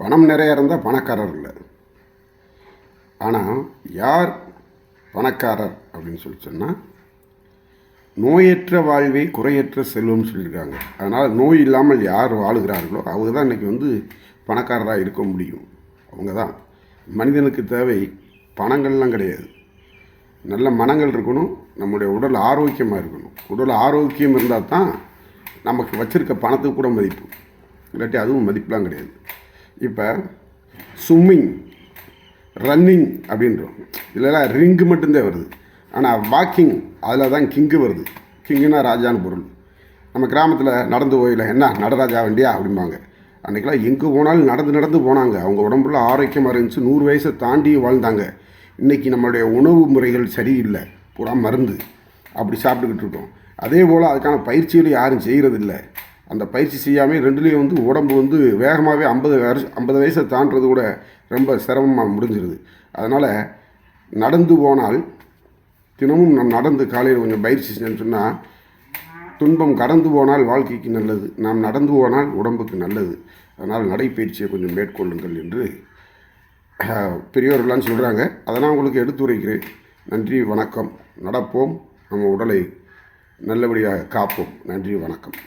பணம் நிறைய இருந்தால் பணக்காரர் இல்லை. ஆனால் யார் பணக்காரர் அப்படின்னு சொன்னால் நோயற்ற வாழ்வே குறையற்ற செல்வம்னு சொல்லியிருக்காங்க. அதனால் நோய் இல்லாமல் யார் வாழுகிறார்களோ அவங்க தான் இன்றைக்கி பணக்காரராக இருக்க முடியும். அவங்க தான். மனிதனுக்கு தேவை பணங்கள்லாம் கிடையாது, நல்ல மனங்கள் இருக்கணும், நம்முடைய உடல் ஆரோக்கியமாக இருக்கணும். உடல் ஆரோக்கியம் இருந்தால் தான் நமக்கு வச்சுருக்க பணத்துக்கு கூட மதிப்பு, இல்லாட்டி அதுவும் மதிப்புலாம் கிடையாது. இப்போ ஸ்விம்மிங், ரன்னிங் அப்படின்றோம், இல்லைனா ரிங்கு மட்டும்தான் வருது. ஆனால் வாக்கிங் அதில் தான் கிங்கு வருது. கிங்குனா ராஜான்னு பொருள். நம்ம கிராமத்தில் நடந்து போயில என்ன நடராஜா வண்டியா அப்படிம்பாங்க. அன்றைக்கெல்லாம் எங்கே போனாலும் நடந்து போனாங்க. அவங்க உடம்புல ஆரோக்கியமாக இருந்துச்சு, 100 வயசை தாண்டி வாழ்ந்தாங்க. இன்றைக்கி நம்மளுடைய உணவு முறைகள் சரியில்லை, பூரா மருந்து அப்படி சாப்பிட்டுக்கிட்டு இருக்கோம். அதே போல் அதுக்கான பயிற்சிகள் யாரும் செய்கிறதில்லை. அந்த பயிற்சி செய்யாமல் ரெண்டுலேயும் உடம்பு வேகமாகவே 50 வயசை தாண்டுறது கூட ரொம்ப சிரமமாக முடிஞ்சிருது. அதனால் நடந்து போனால், தினமும் நாம் நடந்து காலையில் கொஞ்சம் பயிற்சி செஞ்சோம்னு சொன்னால் துன்பம் கடந்து போனால் வாழ்க்கைக்கு நல்லது, நாம் நடந்து போனால் உடம்புக்கு நல்லது. அதனால் நடைப்பயிற்சியை கொஞ்சம் மேற்கொள்ளுங்கள் என்று பெரியவர்களான்னு சொல்கிறாங்க. அதை நான் உங்களுக்கு எடுத்துரைக்கிறேன். நன்றி, வணக்கம். நடப்போம், நம்ம உடலை நல்லபடியாக காப்போம். நன்றி, வணக்கம்.